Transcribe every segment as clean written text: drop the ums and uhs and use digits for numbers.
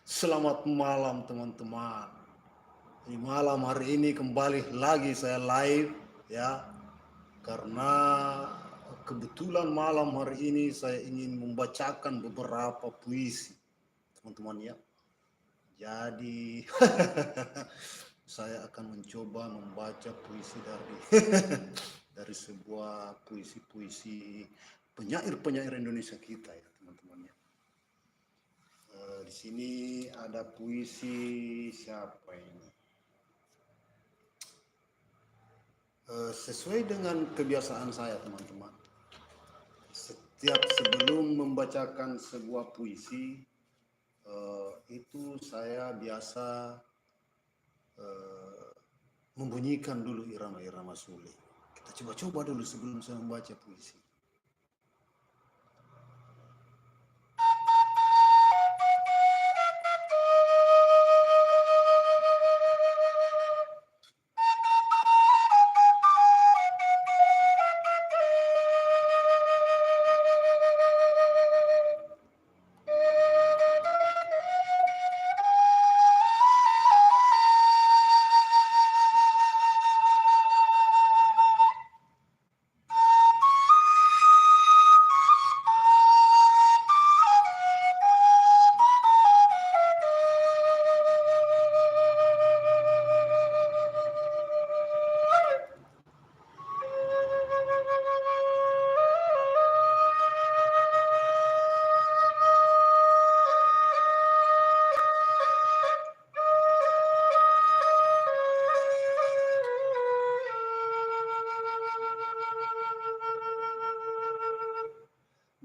Selamat malam teman-teman. Di malam hari ini kembali lagi saya live ya, karena kebetulan malam hari ini saya ingin membacakan beberapa puisi teman-teman ya. Jadi saya akan mencoba membaca puisi dari dari sebuah puisi-puisi penyair-penyair Indonesia kita ya teman-teman ya. Di sini ada puisi siapa ini? Sesuai dengan kebiasaan saya teman-teman, setiap sebelum membacakan sebuah puisi itu saya biasa membunyikan dulu irama-irama suling. Kita coba-coba dulu sebelum saya membaca puisi.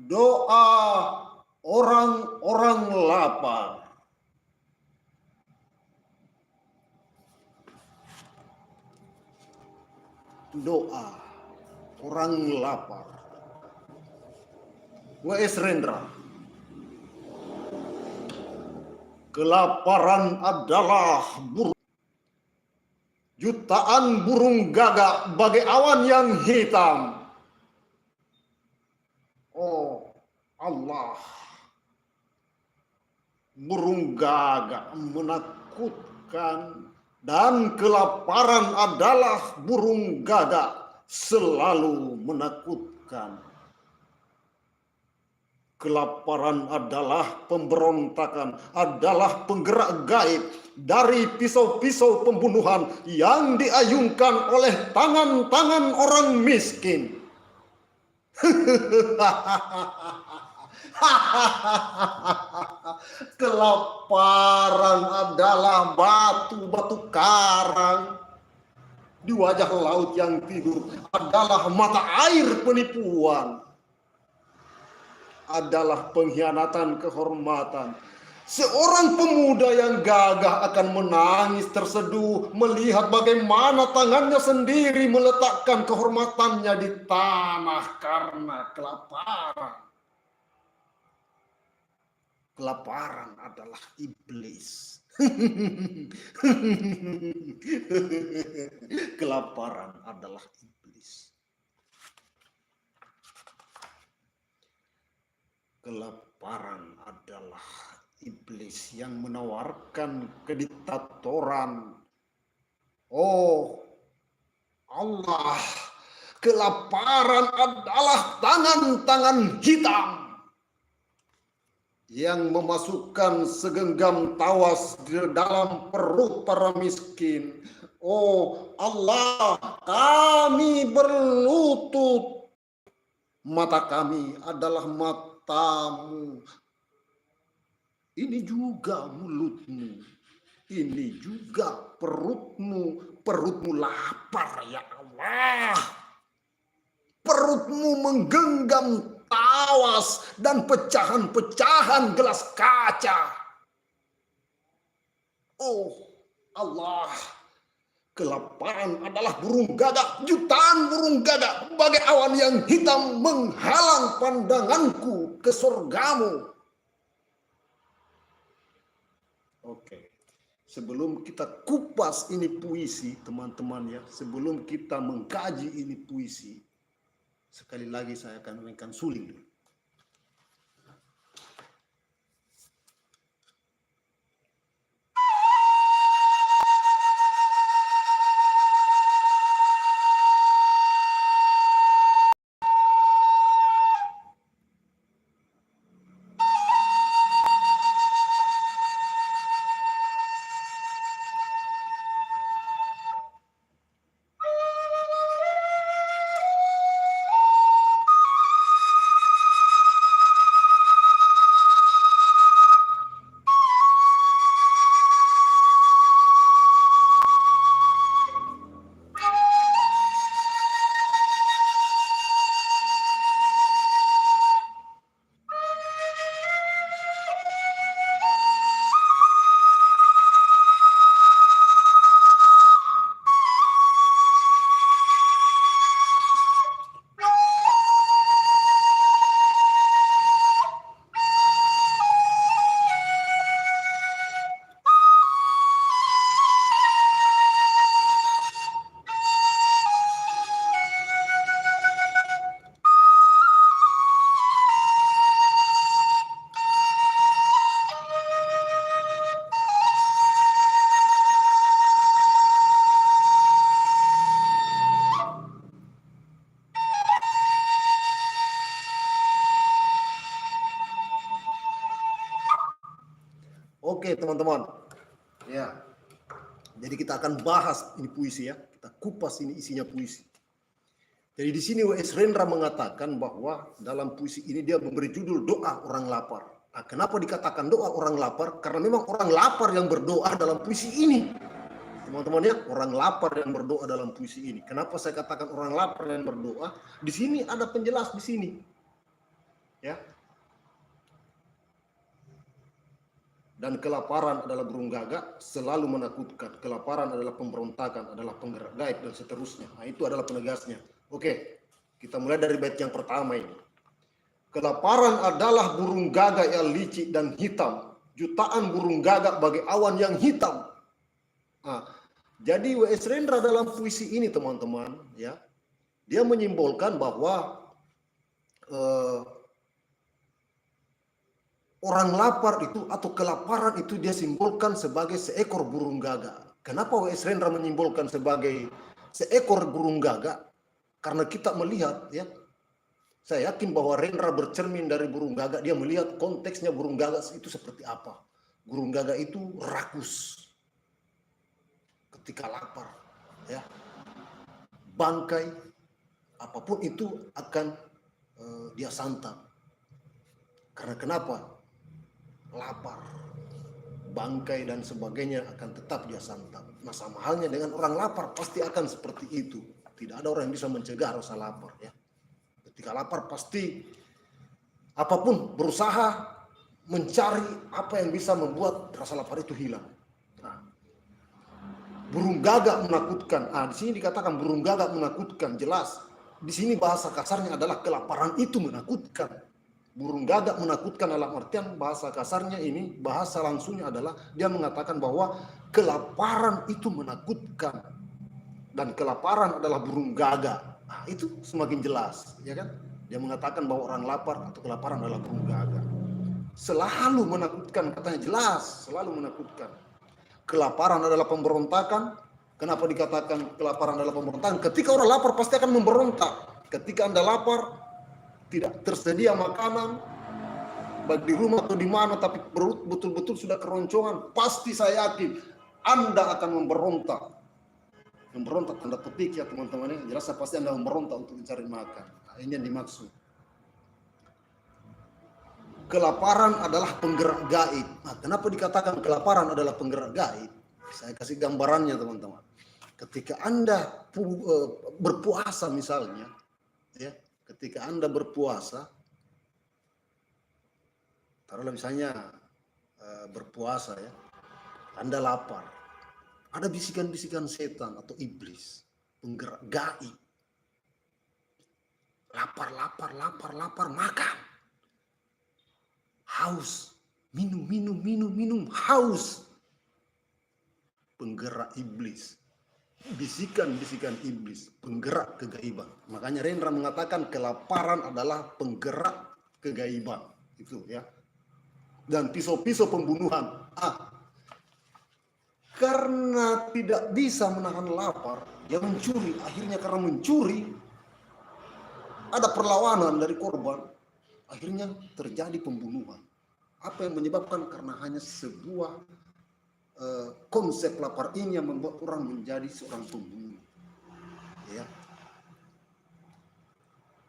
Doa orang-orang lapar. Doa orang lapar. W.S. Rendra. Kelaparan adalah jutaan burung gagak bagai awan yang hitam. Oh Allah, burung gagak menakutkan, dan kelaparan adalah burung gagak selalu menakutkan. Kelaparan adalah pemberontakan, adalah penggerak gaib dari pisau-pisau pembunuhan yang diayunkan oleh tangan-tangan orang miskin. Kelaparan adalah batu-batu karang di wajah laut yang tidur, adalah mata air penipuan, adalah pengkhianatan kehormatan. Seorang pemuda yang gagah akan menangis terseduh melihat bagaimana tangannya sendiri meletakkan kehormatannya di tanah karena kelaparan. Kelaparan adalah iblis. Kelaparan adalah iblis. Kelaparan adalah iblis yang menawarkan kediktatoran. Oh Allah, kelaparan adalah tangan-tangan hitam yang memasukkan segenggam tawas di dalam perut para miskin. Oh Allah, kami berlutut. Mata kami adalah matamu. Ini juga mulutmu. Ini juga perutmu. Perutmu lapar ya Allah. Perutmu menggenggam tawas dan pecahan-pecahan gelas kaca. Oh Allah, kelaparan adalah burung gagak, jutaan burung gagak bagai awan yang hitam menghalang pandanganku ke surgamu. Oke, sebelum kita kupas ini puisi teman-teman ya, sebelum kita mengkaji ini puisi, sekali lagi saya akan mainkan suling dulu. Oke, teman-teman. Ya. Jadi kita akan bahas ini puisi ya. Kita kupas ini isinya puisi. Jadi di sini W.S. Rendra mengatakan bahwa dalam puisi ini dia memberi judul doa orang lapar. Nah, kenapa dikatakan doa orang lapar? Karena memang orang lapar yang berdoa dalam puisi ini. Teman-teman ya, orang lapar yang berdoa dalam puisi ini. Kenapa saya katakan orang lapar yang berdoa? Di sini ada penjelas di sini. Ya. Dan kelaparan adalah burung gagak, selalu menakutkan. Kelaparan adalah pemberontakan, adalah penggerak gaib, dan seterusnya. Nah, itu adalah penegasnya. Oke, kita mulai dari bait yang pertama ini. Kelaparan adalah burung gagak yang licik dan hitam. Jutaan burung gagak bagi awan yang hitam. Nah, jadi W.S. Rendra dalam puisi ini, teman-teman, ya, dia menyimbolkan bahwa orang lapar itu atau kelaparan itu dia simbolkan sebagai seekor burung gagak. Kenapa W.S. Rendra menyimbolkan sebagai seekor burung gagak? Karena kita melihat, ya, saya yakin bahwa Rendra bercermin dari burung gagak. Dia melihat konteksnya burung gagak itu seperti apa. Burung gagak itu rakus ketika lapar, ya, bangkai apapun itu akan dia santap. Karena kenapa? Lapar, bangkai dan sebagainya akan tetap dia santap. Nah, sama halnya dengan orang lapar pasti akan seperti itu. Tidak ada orang yang bisa mencegah rasa lapar, ya. Ketika lapar pasti apapun berusaha mencari apa yang bisa membuat rasa lapar itu hilang. Nah, burung gagak menakutkan. Di sini dikatakan burung gagak menakutkan, jelas. Di sini bahasa kasarnya adalah kelaparan itu menakutkan. Burung gagak menakutkan dalam artian bahasa kasarnya ini, bahasa langsungnya adalah dia mengatakan bahwa kelaparan itu menakutkan. Dan kelaparan adalah burung gagak. Nah, itu semakin jelas, ya kan? Dia mengatakan bahwa orang lapar atau kelaparan adalah burung gagak. Selalu menakutkan, katanya jelas, selalu menakutkan. Kelaparan adalah pemberontakan. Kenapa dikatakan kelaparan adalah pemberontakan? Ketika orang lapar pasti akan memberontak. Ketika Anda lapar, tidak tersedia makanan, baik di rumah atau di mana, tapi perut betul-betul sudah keroncongan, pasti saya yakin Anda akan memberontak. Memberontak tanda petik ya teman-teman, ya. Jelas pasti Anda memberontak untuk mencari makan. Nah, ini yang dimaksud. Kelaparan adalah penggerak gaib. Nah, kenapa dikatakan kelaparan adalah penggerak gaib? Saya kasih gambarannya, teman-teman. Ketika Anda berpuasa misalnya, ya, ketika Anda berpuasa, taruhlah misalnya berpuasa, ya, Anda lapar, ada bisikan-bisikan setan atau iblis, penggerak gaib. Lapar, makan. Haus, minum, haus. Penggerak iblis. Bisikan-bisikan iblis, penggerak kegaiban. Makanya Rendra mengatakan kelaparan adalah penggerak kegaiban. Itu, ya. Dan pisau-pisau pembunuhan. Karena tidak bisa menahan lapar, dia mencuri. Akhirnya karena mencuri, ada perlawanan dari korban. Akhirnya terjadi pembunuhan. Apa yang menyebabkan? Karena hanya sebuah konsep lapar ini yang membuat orang menjadi seorang pembunuh, ya.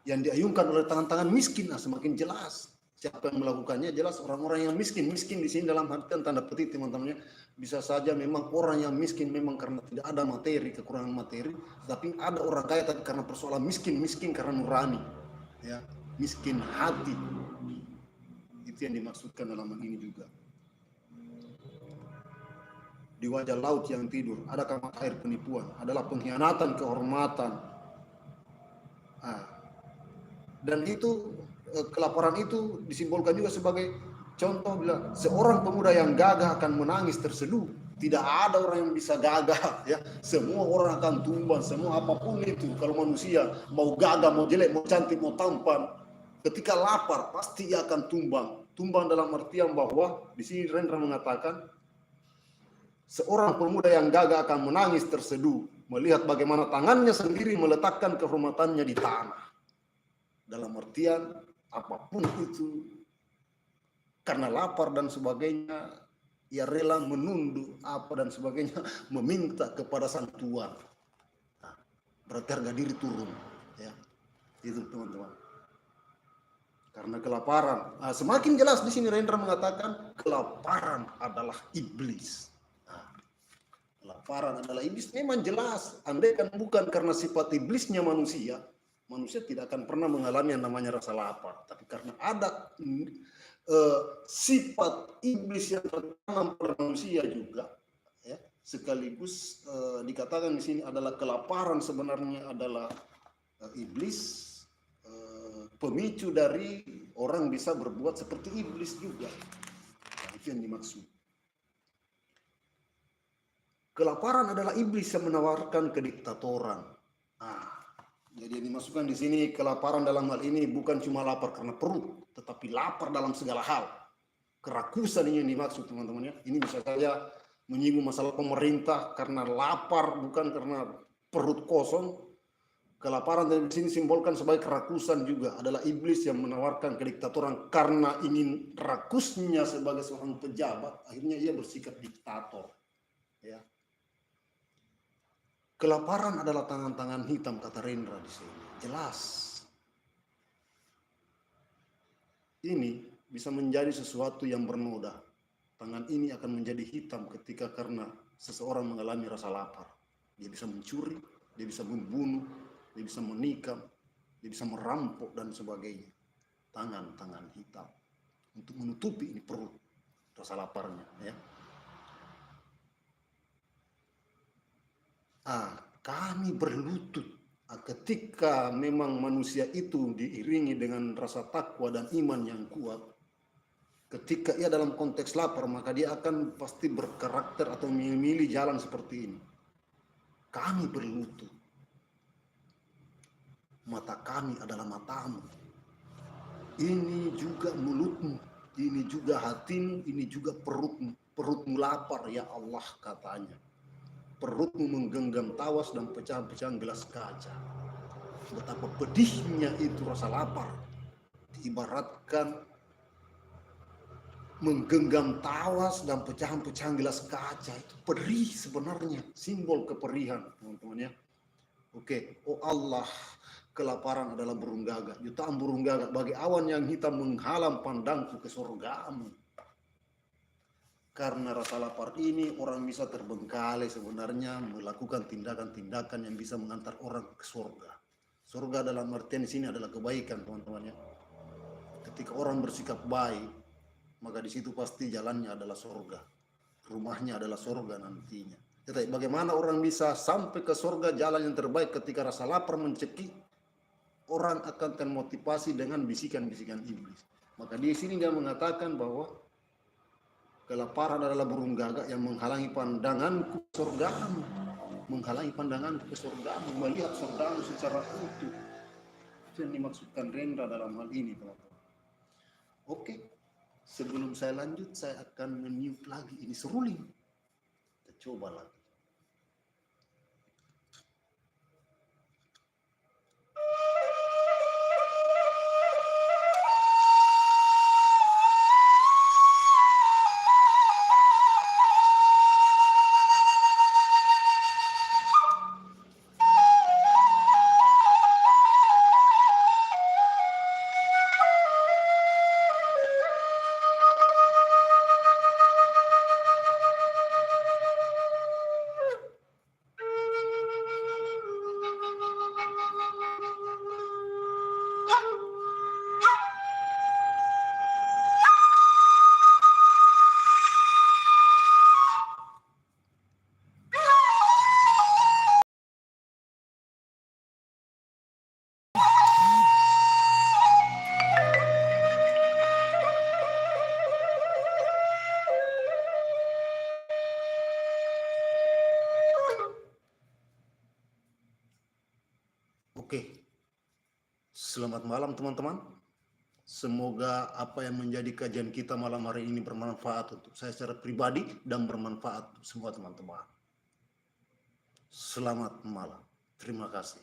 Yang diayunkan oleh tangan-tangan miskin. Nah, semakin jelas siapa yang melakukannya. Jelas orang-orang yang miskin di sini dalam artian tanda petik, teman-temannya. Bisa saja memang orang yang miskin memang karena tidak ada materi, kekurangan materi, tapi ada orang kaya tapi karena persoalan miskin karena nurani, ya, miskin hati. Itu yang dimaksudkan dalam hal ini juga. Di wajah laut yang tidur adakah mata air penipuan, adalah pengkhianatan kehormatan. Dan itu kelaparan itu disimbolkan juga sebagai contoh bila seorang pemuda yang gagah akan menangis terseduh. Tidak ada orang yang bisa gagah, ya. Semua orang akan tumbang, semua apapun itu. Kalau manusia mau gagah, mau jelek, mau cantik, mau tampan, ketika lapar pasti ia akan tumbang. Tumbang dalam artian bahwa di sini Rendra mengatakan seorang pemuda yang gagah akan menangis terseduh melihat bagaimana tangannya sendiri meletakkan kehormatannya di tanah. Dalam artian apapun itu, karena lapar dan sebagainya, ia rela menunduk apa dan sebagainya, meminta kepada sang Tuhan. Nah, berarti harga diri turun, ya. Itu teman-teman. Karena kelaparan, semakin jelas di sini Rendra mengatakan kelaparan adalah iblis. Nah, kelaparan adalah iblis, memang jelas. Andai kan bukan karena sifat iblisnya manusia, manusia tidak akan pernah mengalami yang namanya rasa lapar. Tapi karena ada sifat iblis yang tertanam pada manusia juga, ya, sekaligus dikatakan di sini adalah kelaparan sebenarnya adalah iblis, pemicu dari orang bisa berbuat seperti iblis juga. Nah, itu yang dimaksud. Kelaparan adalah iblis yang menawarkan kediktatoran. Nah, jadi yang dimasukkan di sini kelaparan dalam hal ini bukan cuma lapar karena perut, tetapi lapar dalam segala hal. Kerakusan ini yang dimaksud teman-teman ya. Ini bisa saja menyinggung masalah pemerintah karena lapar, bukan karena perut kosong. Kelaparan di sini simbolkan sebagai kerakusan juga, adalah iblis yang menawarkan kediktatoran karena ingin rakusnya sebagai seorang pejabat, akhirnya ia bersikap diktator. Ya. Kelaparan adalah tangan-tangan hitam, kata Rendra di sini. Jelas. Ini bisa menjadi sesuatu yang bernoda. Tangan ini akan menjadi hitam ketika karena seseorang mengalami rasa lapar. Dia bisa mencuri, dia bisa membunuh, dia bisa menikam, dia bisa merampok dan sebagainya. Tangan-tangan hitam untuk menutupi ini perut rasa laparnya, ya. Kami berlutut ketika memang manusia itu diiringi dengan rasa takwa dan iman yang kuat. Ketika ia dalam konteks lapar, maka dia akan pasti berkarakter atau memilih jalan seperti ini. Kami berlutut. Mata kami adalah matamu. Ini juga mulutmu, ini juga hatimu, ini juga perutmu. Perutmu lapar ya Allah, katanya. Perutmu menggenggam tawas dan pecahan-pecahan gelas kaca. Betapa pedihnya itu rasa lapar. Diibaratkan menggenggam tawas dan pecahan-pecahan gelas kaca. Itu perih sebenarnya, simbol keperihan, teman-teman ya. Oke, oh Allah, kelaparan adalah burung gagak, jutaan burung gagak bagi awan yang hitam menghalang pandangku ke surgamu. Karena rasa lapar ini orang bisa terbengkalai sebenarnya melakukan tindakan-tindakan yang bisa mengantar orang ke surga. Surga dalam artian di sini adalah kebaikan, teman-teman ya. Ketika orang bersikap baik, maka di situ pasti jalannya adalah surga. Rumahnya adalah surga nantinya. Tetapi bagaimana orang bisa sampai ke surga, jalan yang terbaik ketika rasa lapar mencekik, orang akan termotivasi dengan bisikan-bisikan iblis. Maka di sini dia mengatakan bahwa kelaparan adalah burung gagak yang menghalangi pandanganku ke surgamu. Menghalangi pandanganku ke surgamu, melihat surgamu secara utuh. Itu yang dimaksudkan Rendra dalam hal ini, teman-teman. Oke, sebelum saya lanjut, saya akan meniup lagi ini seruling. Kita coba lagi. Oke, selamat malam teman-teman. Semoga apa yang menjadi kajian kita malam hari ini bermanfaat untuk saya secara pribadi dan bermanfaat untuk semua teman-teman. Selamat malam. Terima kasih.